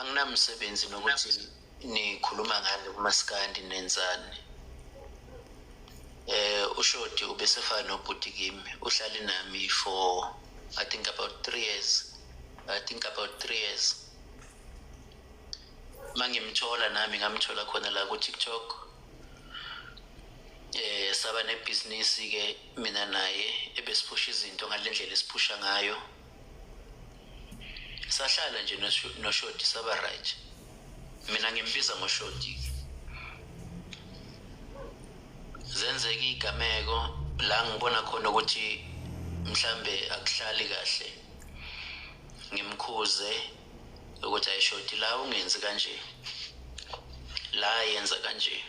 anginamsebenzi nokuthi nikhuluma ngani kumaskandi nenzani. Ushodi ubesefana nobhuti kimi, uhlale nami for I think about 3 years. Mangimthola nami ngamthola khona la ku TikTok. Saba nebusiness ke mina naye ebesiphusha izinto ngalendlela esiphusha ngayo. Sahlala nje noShodi saba right. Mina ngimbiza ngoShodi. Zenzeka igameko la ngibona khona ukuthi mhlambe akuhlali kahle. Ngimkhuze ukuthi ayishodi la ungenzi kanje. La yenza kanje.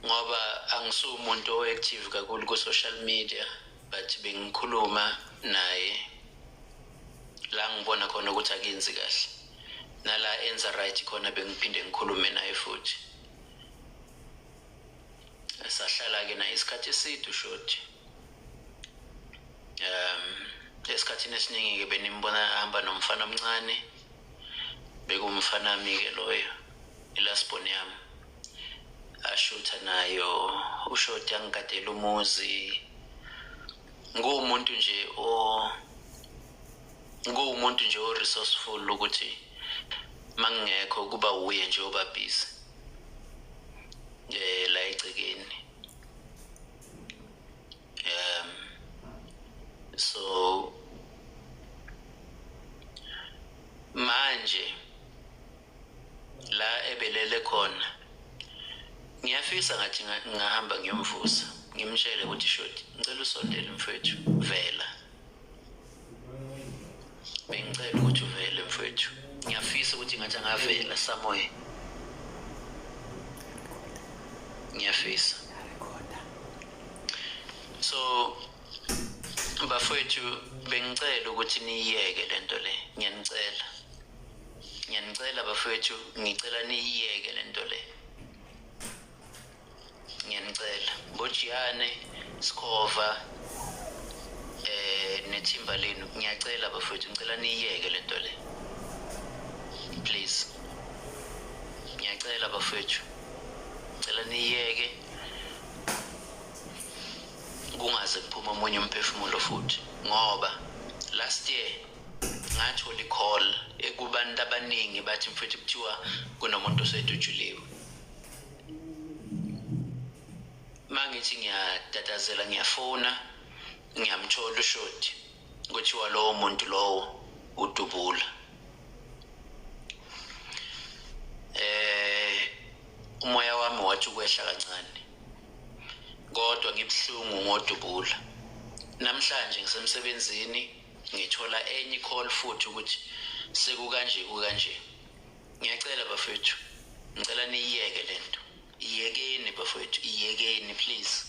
Ngoba angisumuntu oactive kakhulu ku social media but bengikhuluma naye la ngibona khona ukuthi akenzi kahle. Nala enza right khona bengiphinde ngikhulume naye futhi. Sahlala ke na isikhathi eside uShodi. Esikhathini esiningi ke benimbona ahamba nomfana omncane. Bekumfana mi ke loyo. Ilasibone yami. Ashutha nayo uShodi angigadela umuzi. Ngumuntu nje o resourceful ukuthi mangekho kuba uye nje oba busy. La egcekeni. So manje la ebelele khona ngiyafisa ngathi ngahamba ngiyomvusa ngimtshele ukuthi Shodi ngicela usondele mfethu vela. Bengicela ukuthi uvele mfethu. Ngiyafisa ukuthi ngathi angavela somewhere. Ngiyafisa. So bafethu bengicela ukuthi niyeke lento le. Ngiyanicela bafethu ngicela niyeke lento le. Ngiyanicela Bojiyane Sikhova nethimba lenu ngiyacela bafethu ngicela niyeke lento le. Please. Ngiyacela bafethu. Ngicela niyeke. Kungaze kuphuma omunye umphefumulo futhi ngoba last year ngathola i-call ekubantu abaningi bathi mfethu kuthiwa kunomuntu osedutshuliwe. Mangithi ngiyatatazela ngiyafona ngiyamthola uShodi kuthiwa lowo muntu lowo uDubula. Umoya wami wathi ukwehla kancane. Kodwa ngibhlungu ngoDubula. Namhlanje ngisemsebenzini ngithola enye call futhi ukuthi sekukanje. Ngiyacela bafethu. Ngicela niyeke lento. Iyekeni bafethu, iyekeni please.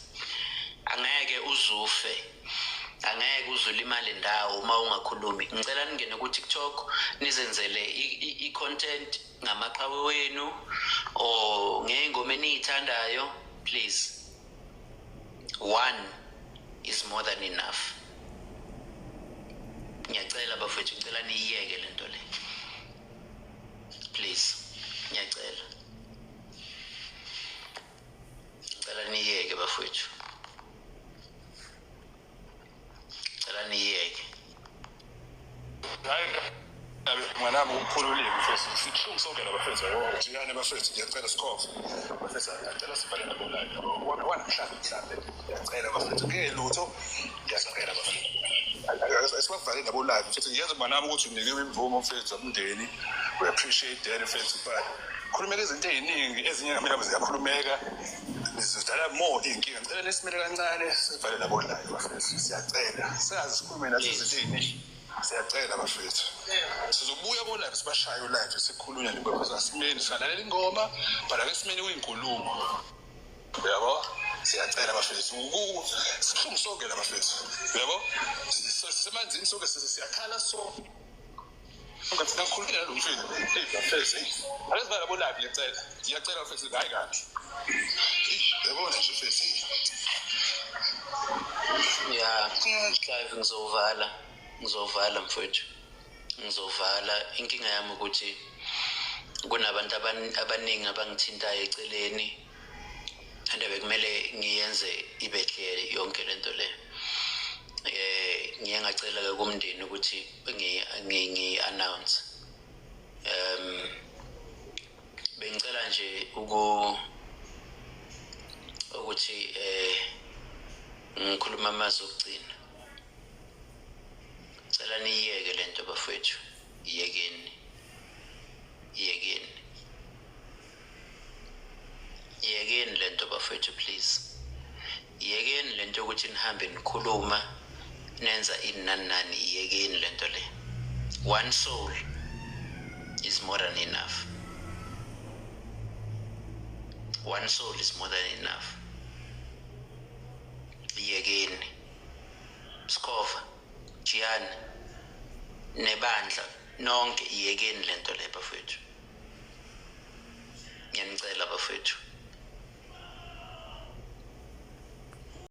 Angeke uzufe. Angeke uzulimala indawo uma ungakhulumi. Ngicela ningene ku TikTok nizenzele i-content ngamaqhawe wenu or ngengoma eniyithandayo please. One is more than enough. Ngiyacela bafethu ngicela niyeke lento le. Please. Ngiyacela. Ngicela niyeke bafethu. Ngicela niyeke. Hayi mwana ukukhululile mfethu sibhlungu sonke labafethu Bojiyane bafethu ngiyacela Sikhova bafethu ngiyacela sivale nabo live wona mhlambe ngiyacela bafethu ngelutho ngiyacela bafethu esibavale nabo live mfethu ngiyenza manami ukuthi unikiwe imvumo mfethu umndeni we appreciate that mfethu but khulumeka izinto eziningi ezinye ngamanye ziyakhulumeka sizodala more inkinga ngicela nesimele kancane sivale nabo live bafethu siyacela sazi sikhulume nazo izinto eziningi. Siyacela bafethu. Sizobuya bona live sibashayo live sikhulunya ngempela Simeni silalela ingoma bhala kesimeni kuyinkulumo. Yabo? Siyacela bafethu. Sibhlungu sonke labafethu. Yabo? Sisemanzini sonke siyakhala so. Ungathi nakhulumela lo mfethu. Bafethu. Alesibala bo live ngiyacela. Ngiyacela bafethu hayi kahle. Yabo nje bafethu. Yeah, live ngizovala mfethu. ngizovala inkinga yami ukuthi kunabantu abaningi abangithintayo eceleni and bekumele ngiyenze ibehle yonke lento le. Ngiye ngacela ke kumndeni ukuthi ngi-announce. Bengicela nje ukuthi ngikhuluma amazwi okugcina. Cela niyeke lento bafowethu, iyekeni lento bafowethu, please. Iyekeni lento ukuthi nihambe nikhuluma nenza inani, iyekeni lento le. One soul is more than enough. One soul is more than enough. Iyekeni. Skova, Gianni, nebandla nonke iyekeni lento le bafowethu. Ngiyanicela bafowethu.